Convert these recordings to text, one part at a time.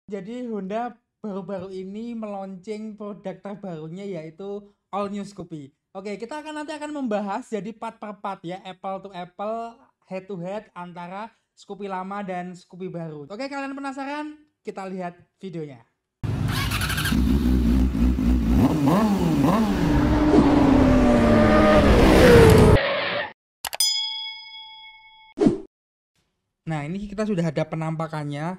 Jadi Honda baru-baru ini meluncing produk terbarunya yaitu All New Scoopy. Oke, kita nanti akan membahas jadi part per part ya, apple to apple, head to head antara Scoopy lama dan Scoopy baru. Oke, kalian penasaran? Kita lihat videonya. Nah, ini kita sudah ada penampakannya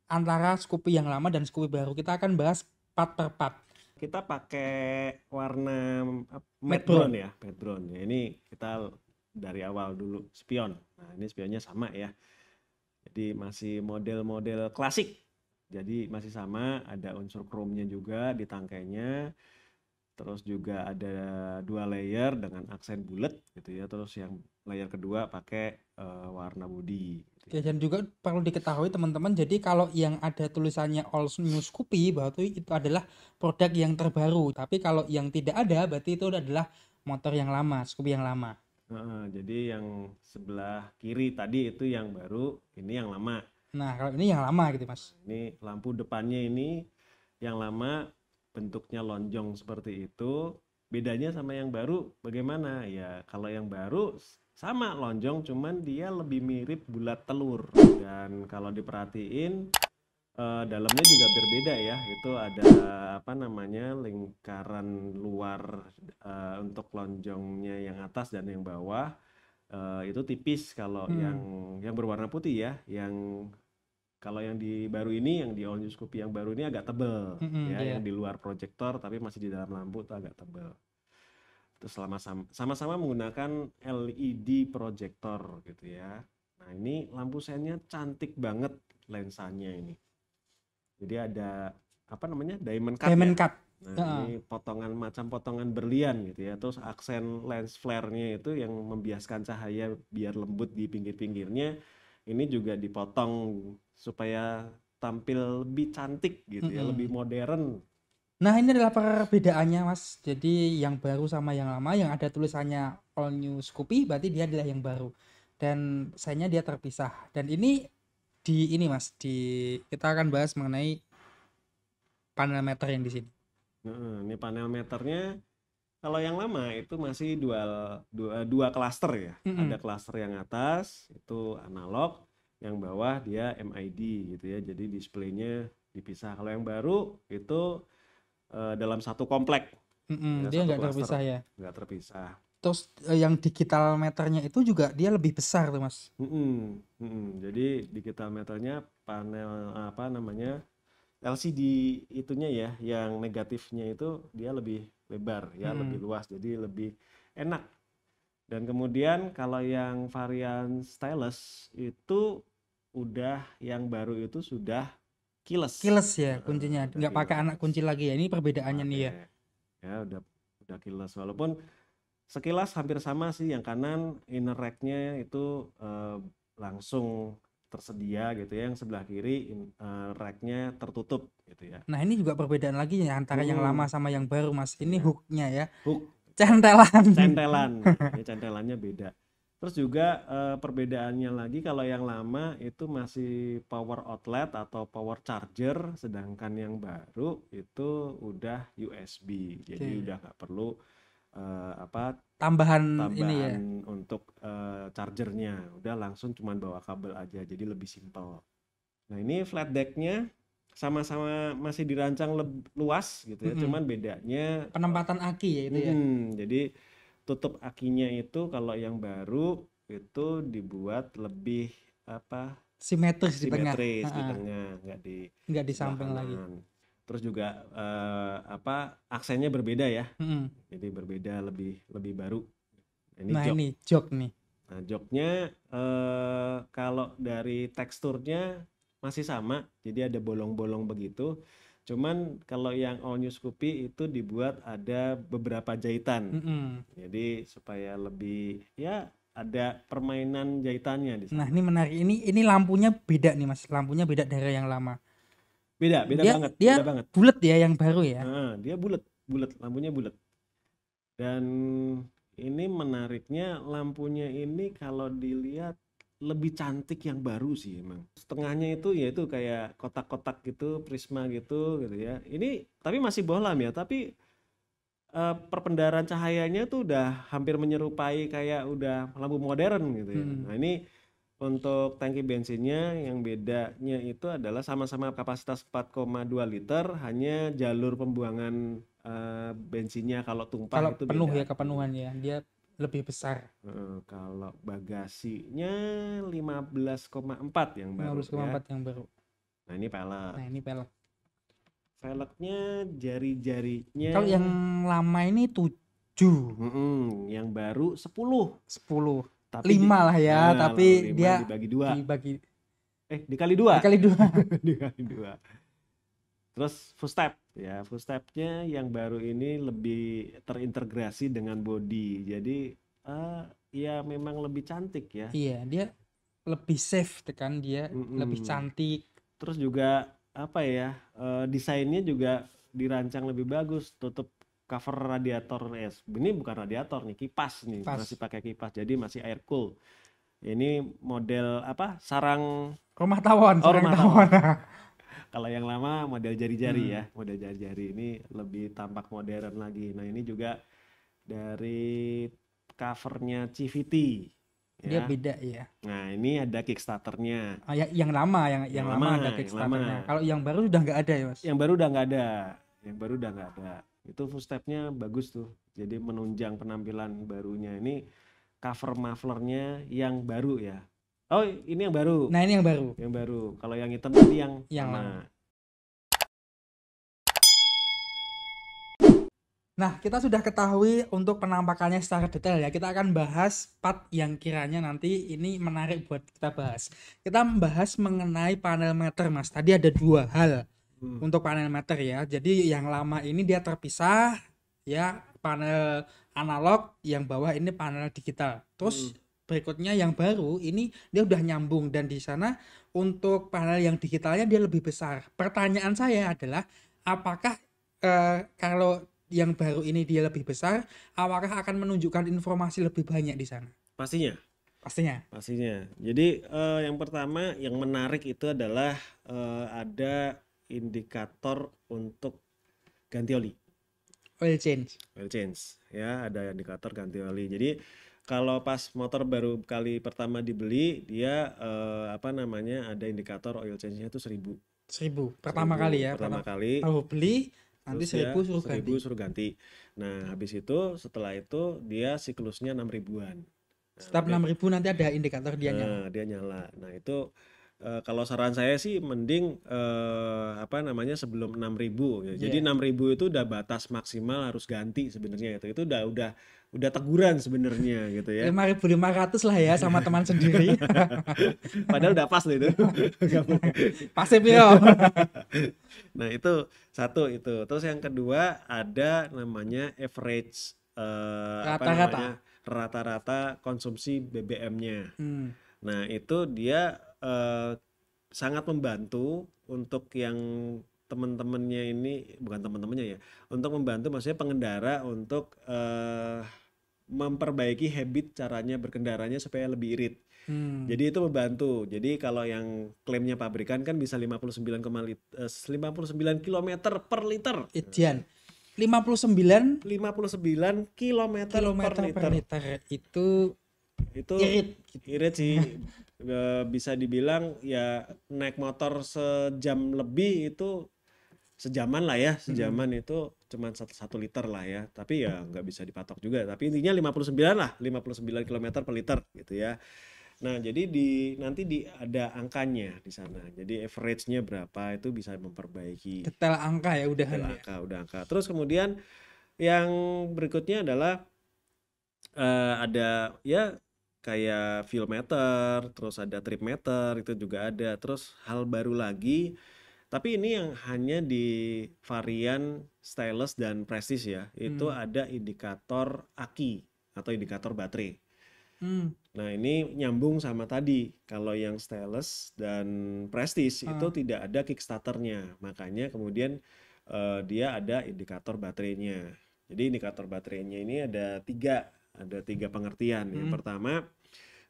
antara Scoopy yang lama dan Scoopy baru. Kita akan bahas part per part. Kita pakai warna matte Matte brown. brown ya, matte brown. Ya, ini kita dari awal dulu spion. Nah, ini spionnya sama ya. Jadi masih model-model klasik. Jadi masih sama, ada unsur chrome-nya juga di tangkainya. Terus juga ada 2 layer dengan aksen bulat gitu ya. Terus yang layer kedua pakai warna body. Oke, dan juga perlu diketahui teman-teman, jadi kalau yang ada tulisannya All New Scoopy berarti itu adalah produk yang terbaru. Tapi kalau yang tidak ada berarti itu adalah motor yang lama, Scoopy yang lama. Jadi yang sebelah kiri tadi itu yang baru, ini yang lama. Nah, kalau ini yang lama gitu Mas. Ini lampu depannya ini yang lama bentuknya lonjong seperti itu. Bedanya sama yang baru bagaimana? Ya kalau yang baru sama lonjong, cuman dia lebih mirip bulat telur. Dan kalau diperhatiin dalamnya juga berbeda ya. Itu ada apa namanya, lingkaran luar untuk lonjongnya yang atas dan yang bawah. Itu tipis kalau yang berwarna putih ya. Kalau yang di baru ini, yang di All New Scoopy yang baru ini agak tebel ya, Iya. yang di luar proyektor tapi masih di dalam lampu itu agak tebel. Terus sama-sama menggunakan LED proyektor gitu ya. Nah, ini lampu sennya cantik banget lensanya ini. Jadi ada apa namanya? Diamond cut Diamond ya. cut. Nah, ini macam potongan berlian gitu ya. Terus aksen lens flare-nya itu yang membiaskan cahaya biar lembut di pinggir-pinggirnya. Ini juga dipotong supaya tampil lebih cantik gitu ya, lebih modern. Nah, ini adalah perbedaannya Mas. Jadi yang baru sama yang lama, yang ada tulisannya All New Scoopy berarti dia adalah yang baru. Dan sayangnya dia terpisah. Dan ini Mas, kita akan bahas mengenai panel meter yang di sini. Ini panel meternya, kalau yang lama itu masih dua klaster ya. Ada klaster yang atas itu analog, yang bawah dia MID gitu ya. Jadi displaynya dipisah. Kalau yang baru itu dalam satu komplek. Ya, Dia satu nggak klaster, terpisah ya. nggak terpisah. Terus yang digital meternya itu juga dia lebih besar tuh Mas. Jadi digital meternya panel apa namanya, LCD itunya ya, yang negatifnya itu dia lebih lebar ya, lebih luas, jadi lebih enak. Dan kemudian kalau yang varian stylus itu udah, yang baru itu sudah keyless. Keyless ya kuncinya, Udah nggak pakai anak keyless. kunci lagi ya. Ini perbedaannya nih ya. Ya udah keyless, walaupun sekilas hampir sama sih. Yang kanan inner rack-nya itu langsung tersedia gitu ya, yang sebelah kiri rack-nya tertutup gitu ya. Nah, ini juga perbedaan lagi ya antara yang lama sama yang baru Mas. Ini Ya. hooknya ya. Hook Centelan. Nah, ini centelannya beda. Terus juga perbedaannya lagi, kalau yang lama itu masih power outlet atau power charger, sedangkan yang baru itu udah USB. Jadi udah nggak perlu Tambahan ini ya. untuk chargernya, udah langsung cuman bawa kabel aja, jadi lebih simpel. Nah, ini flat decknya sama-sama masih dirancang luas gitu ya, cuman bedanya Penempatan aki ya itu ya. jadi tutup akinya itu kalau yang baru itu dibuat lebih Simetris di tengah. nggak di sebelah samping lagi. kanan. Terus juga aksennya berbeda ya. Jadi berbeda, lebih baru. Ini jok nih. Nah, joknya kalau dari teksturnya masih sama, jadi ada bolong-bolong begitu. Cuman kalau yang All New Scoopy itu dibuat ada beberapa jahitan. Jadi supaya lebih ya ada permainan jahitannya di sana. Nah, ini menarik. Ini lampunya beda nih Mas. Lampunya beda dari yang lama. Beda banget. Dia beda banget. bulat ya yang baru ya. Dia bulat, lampunya bulat. Dan ini menariknya, lampunya ini kalau dilihat lebih cantik yang baru sih emang. Setengahnya itu ya itu kayak kotak-kotak gitu, prisma gitu ya. Ini tapi masih bohlam ya, tapi perpendaran cahayanya tuh udah hampir menyerupai kayak udah lampu modern gitu ya. Nah ini untuk tangki bensinnya yang bedanya itu adalah sama-sama kapasitas 4,2 liter, hanya jalur pembuangan bensinnya kalau tumpah Kalau itu penuh beda. ya kepenuhannya, dia lebih besar. Kalau bagasinya 15,4 yang baru ya. 15,4 yang baru. Nah ini pelek. Nah, ini pelek. Velgnya jari-jarinya. Kalau yang lama ini 7. Yang baru 10. 10. Tapi 5 lah ya, tapi 5 dia dibagi 2. dikali Dikali 2. 2. Dikali 2. Terus footstep ya, footstepnya yang baru ini lebih terintegrasi dengan body. Jadi ya memang lebih cantik ya. Iya, dia lebih safe kan, dia lebih cantik. Terus juga apa ya, desainnya juga dirancang lebih bagus, tutup cover radiator ini bukan radiator nih, kipas nih, masih pakai kipas, jadi masih air cool. Ini model apa, sarang rumah tawon. Kalau yang lama model jari-jari ya, model jari-jari ini lebih tampak modern lagi. Nah ini juga dari covernya CVT. Dia beda ya. Nah ini ada Kickstarternya. Yang lama, yang lama ada Kickstarternya. Kalau yang baru udah nggak ada ya Mas? Yang baru udah nggak ada. Itu footstepnya bagus tuh. Jadi menunjang penampilan barunya. Ini cover mufflernya yang baru ya. Oh ini yang baru. Nah ini yang baru. Yang baru. Kalau yang hitam tadi yang lama. Nah, kita sudah ketahui untuk penampakannya secara detail ya. Kita akan bahas part yang kiranya nanti ini menarik buat kita bahas. Kita membahas mengenai panel meter, Mas. Tadi ada 2 hal untuk panel meter ya. Jadi yang lama ini dia terpisah ya, panel analog, yang bawah ini panel digital. Terus berikutnya yang baru ini dia udah nyambung, dan di sana untuk panel yang digitalnya dia lebih besar. Pertanyaan saya adalah apakah kalau yang baru ini dia lebih besar, apakah akan menunjukkan informasi lebih banyak di sana? Pastinya. Jadi yang pertama yang menarik itu adalah ada indikator untuk ganti oli. Oil change Ya, ada indikator ganti oli. Jadi kalau pas motor baru kali pertama dibeli, dia ada indikator oil change-nya itu 1000. Pertama kali ya. Pertama kali. Baru beli nanti 1000 suruh ganti. Nah, habis itu setelah itu dia siklusnya 6.000-an. Setiap 6.000 nanti ada indikator dia nyala. Dia nyala. Nah, itu kalau saran saya sih mending sebelum 6.000 ya. Jadi 6.000 itu udah batas maksimal harus ganti sebenarnya itu. Itu udah teguran sebenarnya gitu ya. 5.500 lah ya sama teman sendiri. Padahal udah pas loh itu. Pasif ya. Nah, itu satu itu. Terus yang kedua ada namanya average rata-rata konsumsi BBM-nya. Nah, itu dia sangat membantu untuk yang teman-temannya ini, bukan teman-temannya ya, untuk membantu maksudnya pengendara untuk memperbaiki habit caranya berkendaranya supaya lebih irit. Jadi itu membantu. Jadi kalau yang klaimnya pabrikan kan bisa 59 km per liter. Idian. 59 km per liter. Itu irit sih. Bisa dibilang ya naik motor sejam lebih itu sejaman lah ya, itu cuma 1 liter lah ya, tapi ya nggak bisa dipatok juga, tapi intinya 59 km per liter gitu ya. Nah jadi nanti ada angkanya di sana, jadi average-nya berapa itu bisa memperbaiki detail angka ya, udah angka. Terus kemudian yang berikutnya adalah ada ya kayak fuel meter, terus ada trip meter, itu juga ada. Terus hal baru lagi, tapi ini yang hanya di varian Stylus dan Prestige ya, itu ada indikator aki atau indikator baterai. Nah ini nyambung sama tadi, kalau yang Stylus dan Prestige itu tidak ada Kickstarternya, makanya kemudian dia ada indikator baterainya. Jadi indikator baterainya ini ada tiga pengertian. Yang pertama,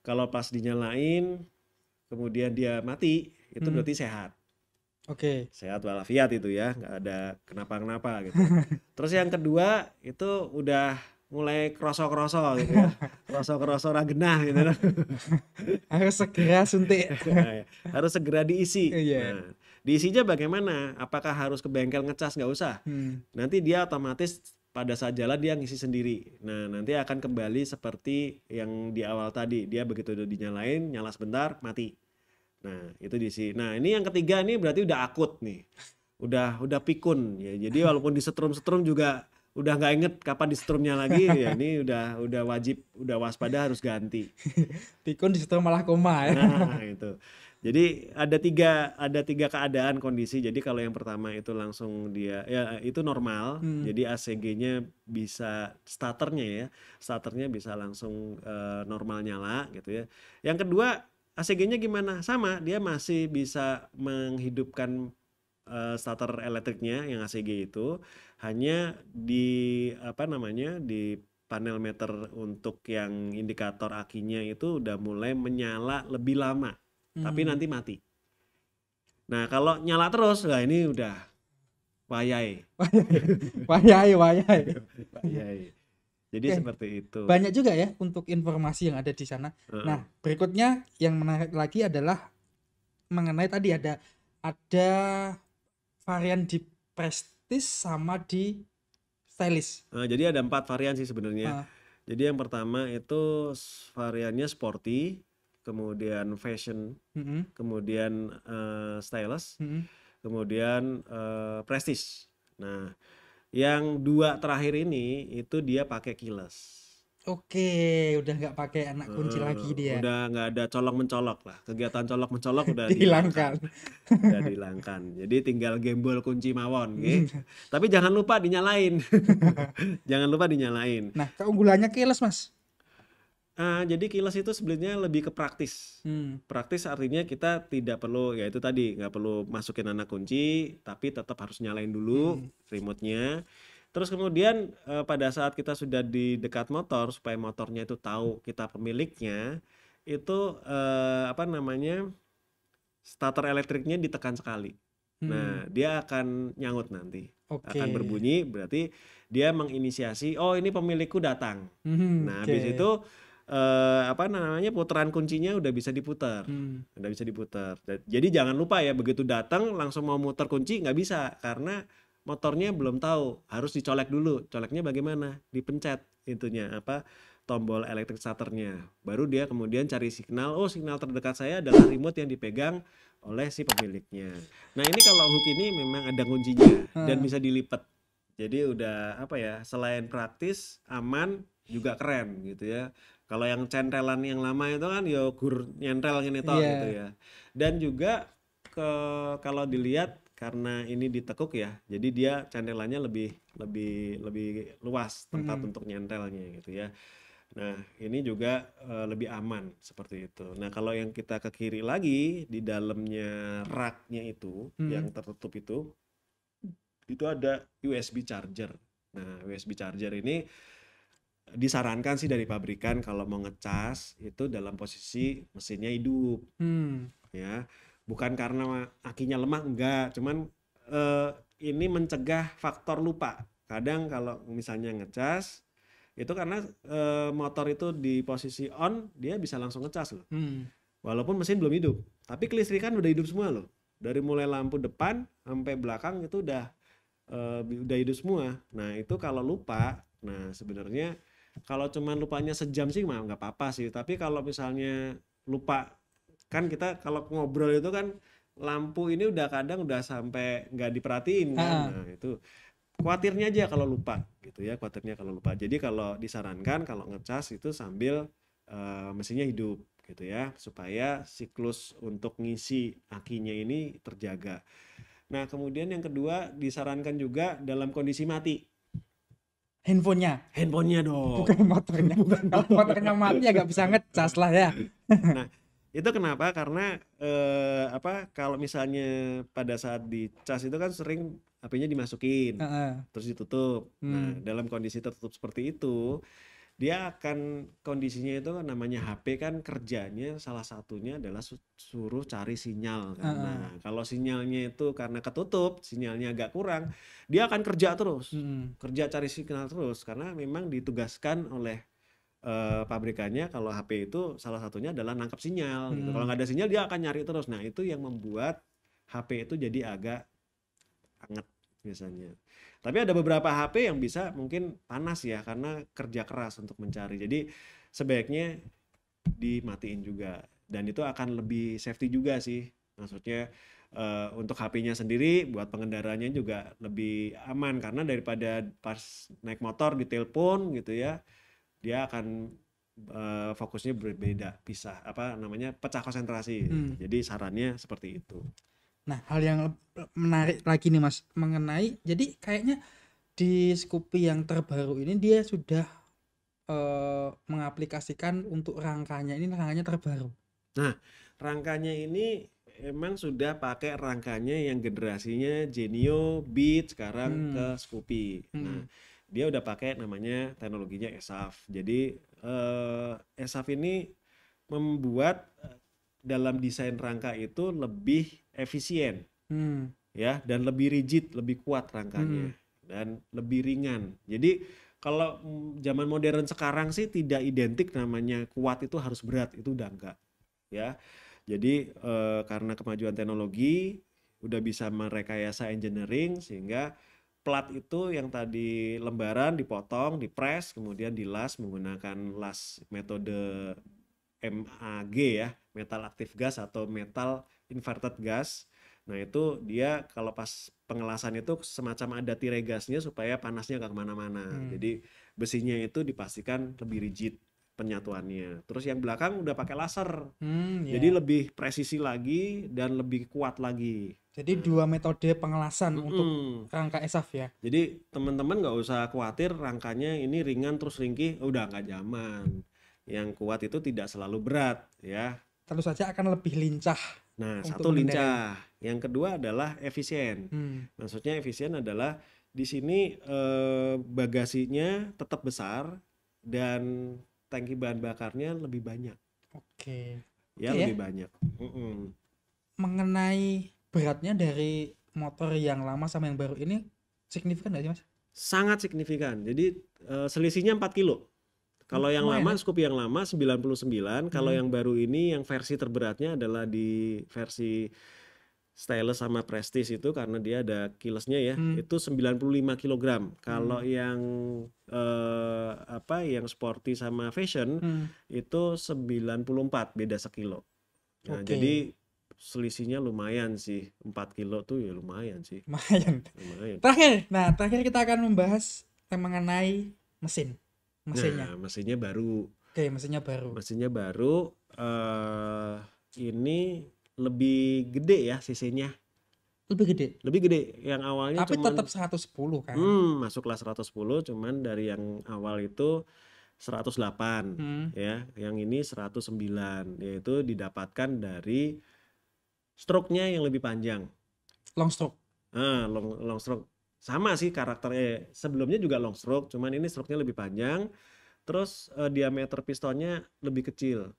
Kalau pas dinyalain, kemudian dia mati, itu Hmm. berarti sehat. Oke. Sehat walafiat itu ya, nggak ada kenapa-kenapa gitu. Terus yang kedua itu udah mulai kroso-kroso gitu ya, kroso-kroso ragenah gitu. Harus segera suntik. Harus segera diisi. Iya. Nah, diisinya bagaimana? Apakah harus ke bengkel ngecas? Nggak usah. Hmm. Nanti dia otomatis pada saat jalan dia ngisi sendiri. Nah, nanti akan kembali seperti yang di awal tadi. Dia begitu udah dinyalain, nyala sebentar, mati. Nah, itu diisi. Nah, ini yang ketiga ini berarti udah akut nih. Udah pikun ya. Jadi walaupun disetrum-setrum juga udah nggak inget kapan disetrumnya lagi ya, ini udah wajib, udah waspada harus ganti. Pikun di situ malah koma ya. Nah, itu. Jadi ada tiga keadaan kondisi. Jadi kalau yang pertama itu langsung dia ya itu normal. Hmm. Jadi ACG-nya bisa starternya bisa langsung normal nyala gitu ya. Yang kedua ACG-nya gimana? Sama, dia masih bisa menghidupkan starter elektriknya yang ACG itu, hanya di di panel meter untuk yang indikator akinya itu udah mulai menyala lebih lama, tapi nanti mati. Nah, kalau nyala terus, nah ini udah wayai. Wayai. Wayai. Jadi Oke. seperti itu. Banyak juga ya untuk informasi yang ada di sana. Nah, berikutnya yang menarik lagi adalah mengenai tadi ada varian di Prestige sama di Stylish. Jadi ada 4 varian sih sebenarnya. Ah. Jadi yang pertama itu variannya sporty, kemudian fashion, Mm-mm. kemudian stylish, Mm-mm. kemudian prestige. Nah, yang 2 terakhir ini itu dia pakai keyless. Oke, udah nggak pakai anak kunci lagi dia. Udah nggak ada colok-mencolok lah. Kegiatan colok-mencolok udah Dihilangkan. udah dihilangkan. Jadi tinggal gembol kunci mawon, gitu. Tapi jangan lupa dinyalain. Jangan lupa dinyalain. Nah, keunggulannya keyless, Mas. Jadi keyless itu sebenarnya lebih ke praktis. Praktis artinya kita tidak perlu, ya itu tadi, nggak perlu masukin anak kunci, tapi tetap harus nyalain dulu remote-nya. Terus kemudian pada saat kita sudah di dekat motor, supaya motornya itu tahu kita pemiliknya, itu starter elektriknya ditekan sekali. Nah, dia akan nyangut nanti. Oke. Akan berbunyi, berarti dia menginisiasi, oh ini pemilikku datang. Nah, habis itu putaran kuncinya udah bisa diputar. Udah bisa diputar. Jadi jangan lupa ya, begitu datang langsung mau muter kunci nggak bisa, karena motornya belum tahu, harus dicolek dulu. Coleknya bagaimana? Dipencet itunya tombol elektrik starternya. Baru dia kemudian cari signal, oh signal terdekat saya adalah remote yang dipegang oleh si pemiliknya. Nah, ini kalau hook ini memang ada kuncinya dan bisa dilipat. Jadi udah selain praktis, aman, juga keren gitu ya. Kalau yang centelan yang lama itu kan ya gur nyentel gini toh gitu ya. Dan juga kalau dilihat karena ini ditekuk ya, jadi dia centelannya lebih luas tempat untuk nyentelnya gitu ya. Nah, ini juga lebih aman seperti itu. Nah, kalau yang kita ke kiri lagi di dalamnya raknya itu yang tertutup itu ada USB charger. Nah, USB charger ini disarankan sih dari pabrikan kalau mau ngecas itu dalam posisi mesinnya hidup. Ya, bukan karena akinya lemah, enggak, cuman ini mencegah faktor lupa. Kadang kalau misalnya ngecas itu karena motor itu di posisi on, dia bisa langsung ngecas loh. Walaupun mesin belum hidup, tapi kelistrikan udah hidup semua loh. Dari mulai lampu depan sampai belakang itu udah hidup semua. Nah, itu kalau lupa, nah sebenarnya kalau cuman lupanya sejam sih mah nggak apa-apa sih. Tapi kalau misalnya lupa, kan kita kalau ngobrol itu kan lampu ini udah kadang udah sampai nggak diperhatiin kan. Nah, itu khawatirnya aja kalau lupa gitu ya, khawatirnya kalau lupa. Jadi kalau disarankan kalau ngecas itu sambil mesinnya hidup gitu ya, supaya siklus untuk ngisi akinya ini terjaga. Nah, kemudian yang kedua disarankan juga dalam kondisi mati. Handphonenya dong. Bukan motornya. Kalau motornya mati agak bisa ngecas lah ya. Nah, itu kenapa? Karena kalau misalnya pada saat dicas itu kan sering HP-nya dimasukin, terus ditutup. Nah, dalam kondisi tertutup seperti itu, dia akan kondisinya itu kan namanya HP kan kerjanya salah satunya adalah suruh cari sinyal kan. Heeh. Nah, kalau sinyalnya itu karena ketutup, sinyalnya agak kurang, dia akan kerja terus. Mm-mm. Kerja cari sinyal terus karena memang ditugaskan oleh pabrikannya kalau HP itu salah satunya adalah nangkap sinyal gitu. Kalau Mm-mm. nggak ada sinyal dia akan nyari terus. Nah, itu yang membuat HP itu jadi agak hangat biasanya. Tapi ada beberapa HP yang bisa mungkin panas ya karena kerja keras untuk mencari. Jadi sebaiknya dimatiin juga dan itu akan lebih safety juga sih. Maksudnya untuk HP-nya sendiri buat pengendaranya juga lebih aman karena daripada pas naik motor ditelepon gitu ya, dia akan fokusnya berbeda, pisah apa namanya pecah konsentrasi gitu. Hmm. Jadi sarannya seperti itu. Nah, hal yang menarik lagi nih Mas mengenai jadi kayaknya di Scoopy yang terbaru ini dia sudah mengaplikasikan untuk rangkanya ini rangkanya terbaru. Nah, rangkanya ini emang sudah pakai rangkanya yang generasinya Genio Beat sekarang ke Scoopy. Nah, dia udah pakai namanya teknologinya ESAF. Jadi ESAF ini membuat dalam desain rangka itu lebih efisien, ya, dan lebih rigid, lebih kuat rangkanya, dan lebih ringan. Jadi kalau zaman modern sekarang sih tidak identik namanya kuat itu harus berat, itu udah enggak, ya. Jadi karena kemajuan teknologi udah bisa merekayasa engineering sehingga plat itu yang tadi lembaran dipotong, dipres, kemudian dilas menggunakan las metode MAG ya, metal active gas atau metal inverted gas. Nah itu dia kalau pas pengelasan itu semacam ada tirai gasnya supaya panasnya nggak kemana-mana. Jadi besinya itu dipastikan lebih rigid penyatuannya. Terus yang belakang udah pakai laser. Jadi lebih presisi lagi dan lebih kuat lagi. Jadi dua metode pengelasan untuk rangka ESAF ya. Jadi teman-teman nggak usah khawatir rangkanya ini ringan terus ringkih, udah nggak zaman. Yang kuat itu tidak selalu berat ya. Tentu saja akan lebih lincah. Nah, satu lincah. Yang kedua adalah efisien. Maksudnya efisien adalah di sini bagasinya tetap besar dan tangki bahan bakarnya lebih banyak. Oke. Ya, lebih banyak. Mengenai beratnya dari motor yang lama sama yang baru ini signifikan nggak sih Mas? Sangat signifikan. Jadi selisihnya 4 kilo. Kalau yang lama, Scoopy yang lama 99, kalau yang baru ini yang versi terberatnya adalah di versi Stylus sama Prestige itu karena dia ada keyless-nya ya, itu 95 kg. Kalau yang yang sporty sama fashion itu 94, beda sekilo. Nah, jadi selisihnya lumayan sih, 4 kilo tuh ya lumayan sih. Lumayan. Terakhir kita akan membahas mengenai mesinnya. Nah, mesinnya baru. Oke, mesinnya baru. Mesinnya baru. Ini lebih gede ya cc-nya. Lebih gede. Lebih gede. Yang awalnya tapi cuman, tetap 110 kan. Masuklah 110, cuman dari yang awal itu 108 ya. Yang ini 109, yaitu didapatkan dari stroke-nya yang lebih panjang. Long stroke. Long stroke. Sama sih karakternya, sebelumnya juga long stroke, cuman ini stroke-nya lebih panjang, terus diameter pistonnya lebih kecil.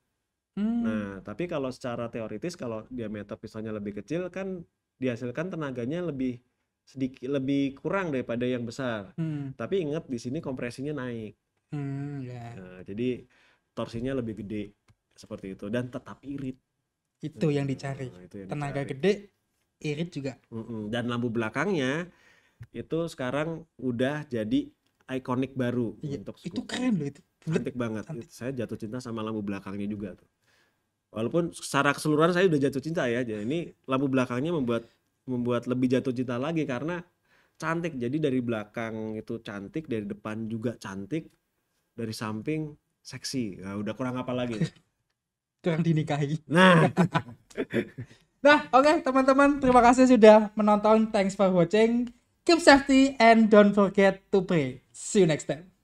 Nah, tapi kalau secara teoritis kalau diameter pistonnya lebih kecil kan dihasilkan tenaganya lebih sedikit, lebih kurang daripada yang besar. Tapi ingat di sini kompresinya naik. Nah, jadi torsinya lebih gede seperti itu dan tetap irit. Itu yang dicari. Tenaga gede, irit juga. Dan lampu belakangnya itu sekarang udah jadi ikonik baru untuk Scoopy. Itu keren loh itu. Cantik banget. Saya jatuh cinta sama lampu belakangnya juga tuh. Walaupun secara keseluruhan saya udah jatuh cinta ya. Jadi ini lampu belakangnya membuat lebih jatuh cinta lagi karena cantik. Jadi dari belakang itu cantik, dari depan juga cantik, dari samping seksi. Nah, udah kurang apa lagi? Kurang dinikahi. Nah. Oke, teman-teman, terima kasih sudah menonton. Thanks for watching. Keep safety and don't forget to pray. See you next time.